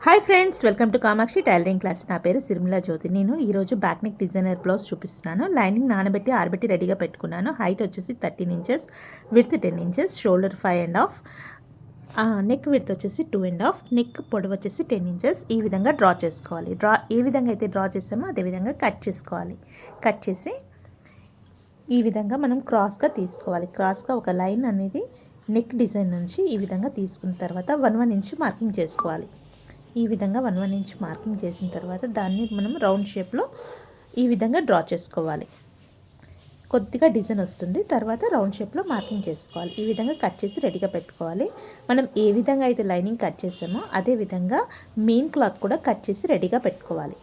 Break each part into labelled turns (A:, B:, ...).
A: Hi friends, welcome to Kamakshi tailoring class. నా పేరు సిరిమిలా జ్యోతి. నేను ఈరోజు బ్యాక్ నెక్ డిజైనర్ బ్లౌజ్ చూపిస్తున్నాను. లైనింగ్ నానబెట్టి ఆరబెట్టి రెడీగా పెట్టుకున్నాను. హైట్ వచ్చేసి 13 inches, width 10 inches, shoulder 5.5, neck width వచ్చేసి 2.5, నెక్ పొడవు వచ్చేసి 10 ఇంచెస్. ఈ విధంగా డ్రా చేసుకోవాలి. ఏ విధంగా అయితే డ్రా చేసామో అదే విధంగా కట్ చేసుకోవాలి. కట్ చేసి ఈ విధంగా మనం క్రాస్గా తీసుకోవాలి. క్రాస్గా ఒక లైన్ అనేది నెక్ డిజైన్ నుంచి ఈ విధంగా తీసుకున్న తర్వాత 1 ఇంచ్ మార్కింగ్ చేసుకోవాలి. ఈ విధంగా 1 ఇంచ్ మార్కింగ్ చేసిన తర్వాత దాన్ని మనం రౌండ్ షేప్లో ఈ విధంగా డ్రా చేసుకోవాలి. కొద్దిగా డిజైన్ వస్తుంది. తర్వాత రౌండ్ షేప్లో మార్కింగ్ చేసుకోవాలి. ఈ విధంగా కట్ చేసి రెడీగా పెట్టుకోవాలి. మనం ఏ విధంగా అయితే లైనింగ్ కట్ చేసామో అదే విధంగా మెయిన్ క్లాత్ కూడా కట్ చేసి రెడీగా పెట్టుకోవాలి.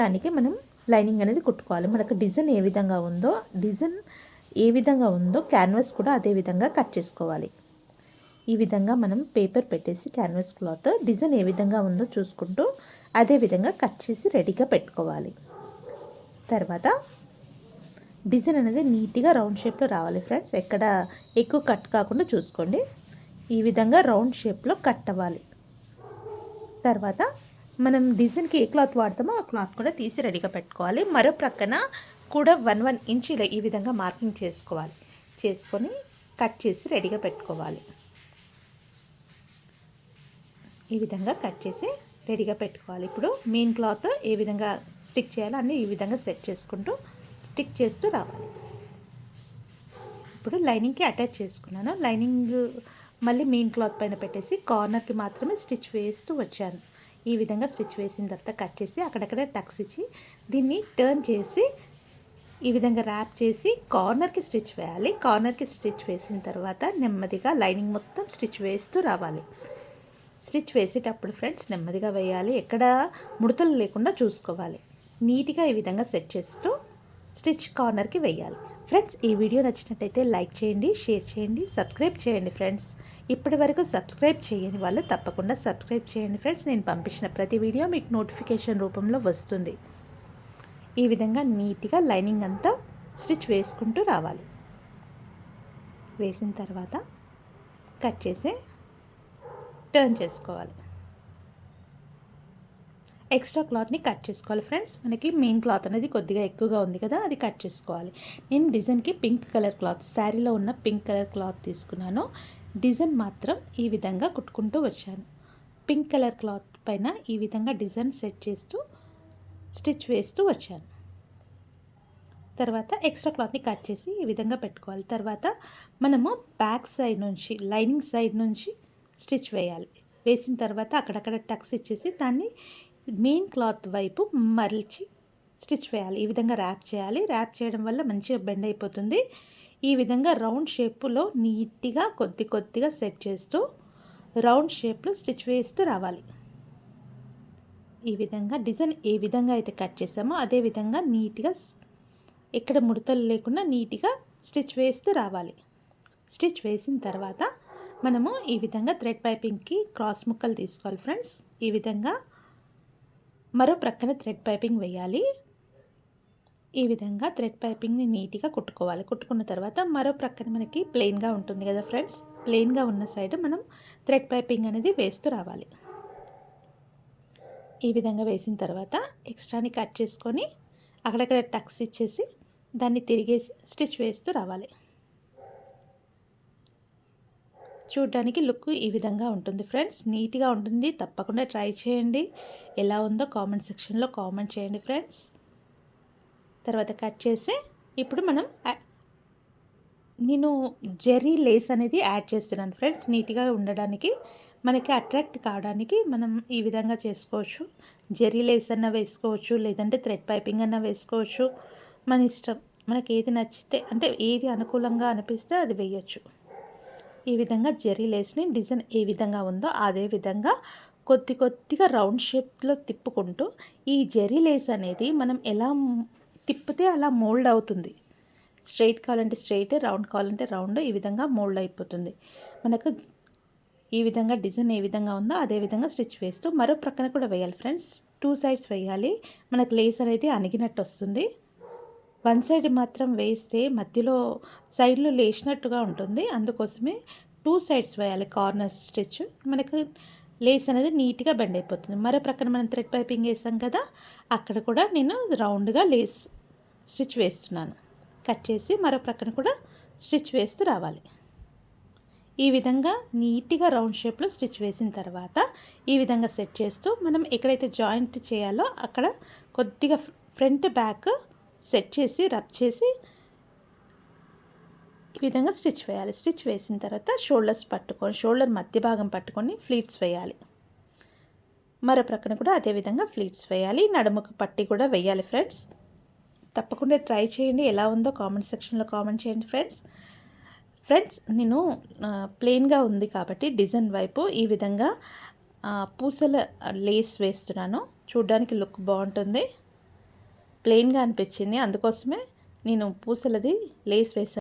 A: దానికి మనం లైనింగ్ అనేది కుట్టుకోవాలి. మనకు డిజైన్ ఏ విధంగా ఉందో క్యాన్వాస్ కూడా అదే విధంగా కట్ చేసుకోవాలి. ఈ విధంగా మనం పేపర్ పెట్టేసి క్యాన్వాస్ క్లాత్ డిజైన్ ఏ విధంగా ఉందో చూసుకుంటూ అదే విధంగా కట్ చేసి రెడీగా పెట్టుకోవాలి. తర్వాత డిజైన్ అనేది నీట్గా రౌండ్ షేప్లో రావాలి ఫ్రెండ్స్. ఎక్కడ ఎక్కువ కట్ కాకుండా చూసుకోండి. ఈ విధంగా రౌండ్ షేప్లో కట్ అవ్వాలి. తర్వాత మనం డిజైన్కి ఏ క్లాత్ వాడతామో ఆ క్లాత్ కూడా తీసి రెడీగా పెట్టుకోవాలి. మరో ప్రక్కన కూడా 1 ఇంచ్ ఈ విధంగా మార్కింగ్ చేసుకొని కట్ చేసి రెడీగా పెట్టుకోవాలి. ఈ విధంగా కట్ చేసి రెడీగా పెట్టుకోవాలి. ఇప్పుడు మెయిన్ క్లాత్ ఏ విధంగా స్టిక్ చేయాలో అన్నీ ఈ విధంగా సెట్ చేసుకుంటూ స్టిక్ చేస్తూ రావాలి. ఇప్పుడు లైనింగ్కి అటాచ్ చేసుకున్నాను. లైనింగ్ మళ్ళీ మెయిన్ క్లాత్ పైన పెట్టేసి కార్నర్కి మాత్రమే స్టిచ్ వేస్తూ వచ్చాను. ఈ విధంగా స్టిచ్ వేసిన తర్వాత కట్ చేసి అక్కడక్కడ టక్స్ ఇచ్చి దీన్ని టర్న్ చేసి ఈ విధంగా ర్యాప్ చేసి కార్నర్కి స్టిచ్ వేయాలి. కార్నర్కి స్టిచ్ వేసిన తర్వాత నెమ్మదిగా లైనింగ్ మొత్తం స్టిచ్ వేస్తూ రావాలి. స్టిచ్ వేసేటప్పుడు ఫ్రెండ్స్ నెమ్మదిగా వేయాలి. ఎక్కడ ముడతలు లేకుండా చూసుకోవాలి. నీట్గా ఈ విధంగా సెట్ చేస్తూ స్టిచ్ కార్నర్కి వేయాలి. ఫ్రెండ్స్, ఈ వీడియో నచ్చినట్టయితే లైక్ చేయండి, షేర్ చేయండి, సబ్స్క్రైబ్ చేయండి ఫ్రెండ్స్. ఇప్పటి వరకు సబ్స్క్రైబ్ చేయని వాళ్ళు తప్పకుండా సబ్స్క్రైబ్ చేయండి ఫ్రెండ్స్. నేను పంపించిన ప్రతి వీడియో మీకు నోటిఫికేషన్ రూపంలో వస్తుంది. ఈ విధంగా నీట్గా లైనింగ్ అంతా స్టిచ్ వేసుకుంటూ రావాలి. వేసిన తర్వాత కట్ చేసి టర్న్ చేసుకోవాలి. ఎక్స్ట్రా క్లాత్ని కట్ చేసుకోవాలి ఫ్రెండ్స్. మనకి మెయిన్ క్లాత్ అనేది కొద్దిగా ఎక్కువగా ఉంది కదా, అది కట్ చేసుకోవాలి. నేను డిజైన్కి పింక్ కలర్ క్లాత్, శారీలో ఉన్న పింక్ కలర్ క్లాత్ తీసుకున్నాను. డిజైన్ మాత్రం ఈ విధంగా కుట్టుకుంటూ వచ్చాను. పింక్ కలర్ క్లాత్ పైన ఈ విధంగా డిజైన్ సెట్ చేస్తూ స్టిచ్ వేస్తూ వచ్చాను. తర్వాత ఎక్స్ట్రా క్లాత్ని కట్ చేసి ఈ విధంగా పెట్టుకోవాలి. తర్వాత మనము బ్యాక్ సైడ్ నుంచి లైనింగ్ సైడ్ నుంచి స్టిచ్ వేయాలి. వేసిన తర్వాత అక్కడక్కడ టక్స్ ఇచ్చేసి దాన్ని మెయిన్ క్లాత్ వైపు మరల్చి స్టిచ్ వేయాలి. ఈ విధంగా ర్యాప్ చేయాలి. ర్యాప్ చేయడం వల్ల మంచిగా బెండ్ అయిపోతుంది. ఈ విధంగా రౌండ్ షేప్లో నీట్గా కొద్దిగా సెట్ చేస్తూ రౌండ్ షేప్లో స్టిచ్ వేస్తూ రావాలి. ఈ విధంగా డిజైన్ ఏ విధంగా అయితే కట్ చేసామో అదే విధంగా నీట్గా ఎక్కడ ముడతలు లేకుండా నీట్గా స్టిచ్ వేస్తూ రావాలి. స్టిచ్ వేసిన తర్వాత మనము ఈ విధంగా థ్రెడ్ పైపింగ్కి క్రాస్ ముక్కలు తీసుకోవాలి ఫ్రెండ్స్. ఈ విధంగా మరో ప్రక్కన థ్రెడ్ పైపింగ్ వేయాలి. ఈ విధంగా థ్రెడ్ పైపింగ్ని నీట్గా కుట్టుకోవాలి. కుట్టుకున్న తర్వాత మరో ప్రక్కన మనకి ప్లెయిన్గా ఉంటుంది కదా ఫ్రెండ్స్, ప్లెయిన్గా ఉన్న సైడ్ మనం థ్రెడ్ పైపింగ్ అనేది వేస్తూ రావాలి. ఈ విధంగా వేసిన తర్వాత ఎక్స్ట్రాని కట్ చేసుకొని అక్కడక్కడ టక్స్ ఇచ్చేసి దాన్ని తిరిగేసి స్టిచ్ వేస్తూ రావాలి. చూడడానికి లుక్ ఈ విధంగా ఉంటుంది ఫ్రెండ్స్. నీట్గా ఉంటుంది. తప్పకుండా ట్రై చేయండి. ఎలా ఉందో కామెంట్ సెక్షన్లో కామెంట్ చేయండి ఫ్రెండ్స్. తర్వాత కట్ చేసి ఇప్పుడు నేను జెర్రీ లేస్ అనేది యాడ్ చేస్తున్నాను ఫ్రెండ్స్. నీట్గా ఉండడానికి, మనకి అట్రాక్ట్ కావడానికి మనం ఈ విధంగా చేసుకోవచ్చు. జెర్రీ లేస్ అన్నా వేసుకోవచ్చు, లేదంటే థ్రెడ్ పైపింగ్ అన్నా వేసుకోవచ్చు. మన ఇష్టం. మనకి ఏది నచ్చితే, అంటే ఏది అనుకూలంగా అనిపిస్తే అది వేయచ్చు. ఈ విధంగా జెర్రీ లేస్ని డిజైన్ ఏ విధంగా ఉందో అదే విధంగా కొద్దిగా రౌండ్ షేప్లో తిప్పుకుంటూ ఈ జెర్రీ లేస్ అనేది మనం ఎలా తిప్పితే అలా మోల్డ్ అవుతుంది. స్ట్రైట్ కావాలంటే స్ట్రైట్, రౌండ్ కావాలంటే రౌండ్, ఈ విధంగా మోల్డ్ అయిపోతుంది. మనకు ఈ విధంగా డిజైన్ ఏ విధంగా ఉందో అదే విధంగా స్టిచ్ వేస్తూ మరో ప్రక్కన కూడా వేయాలి ఫ్రెండ్స్. 2 సైడ్స్ వేయాలి. మనకు లేస్ అనేది అణిగినట్టు వస్తుంది. 1 సైడ్ మాత్రం వేస్తే మధ్యలో సైడ్లో లేచినట్టుగా ఉంటుంది. అందుకోసమే 2 సైడ్స్ వేయాలి కార్నర్ స్టిచ్. మనకు లేస్ అనేది నీట్గా బెండ్ అయిపోతుంది. మరో ప్రక్కన మనం థ్రెడ్ పైపింగ్ వేసాం కదా, అక్కడ కూడా నేను రౌండ్గా లేస్ స్టిచ్ వేస్తున్నాను. కట్ చేసి మరో ప్రక్కన కూడా స్టిచ్ వేస్తూ రావాలి. ఈ విధంగా నీట్గా రౌండ్ షేప్లో స్టిచ్ వేసిన తర్వాత ఈ విధంగా సెట్ చేస్తూ మనం ఎక్కడైతే జాయింట్ చేయాలో అక్కడ కొద్దిగా ఫ్రంట్ బ్యాక్ సెట్ చేసి రబ్ చేసి ఈ విధంగా స్టిచ్ వేయాలి. స్టిచ్ వేసిన తర్వాత షోల్డర్ మధ్య భాగం పట్టుకొని ఫ్లీట్స్ వేయాలి. మరో ప్రక్కన కూడా అదే విధంగా ఫ్లీట్స్ వేయాలి. నడుముకు పట్టి కూడా వేయాలి ఫ్రెండ్స్. తప్పకుండా ట్రై చేయండి. ఎలా ఉందో కామెంట్ సెక్షన్లో కామెంట్ చేయండి ఫ్రెండ్స్. నేను ప్లెయిన్గా ఉంది కాబట్టి డిజైన్ వైపు ఈ విధంగా పూసల లేస్ వేస్తున్నాను. చూడడానికి లుక్ బాగుంటుంది. ప్లెయిన్గా అనిపించింది, అందుకోసమే నేను పూసలది లేస్ వేసాను.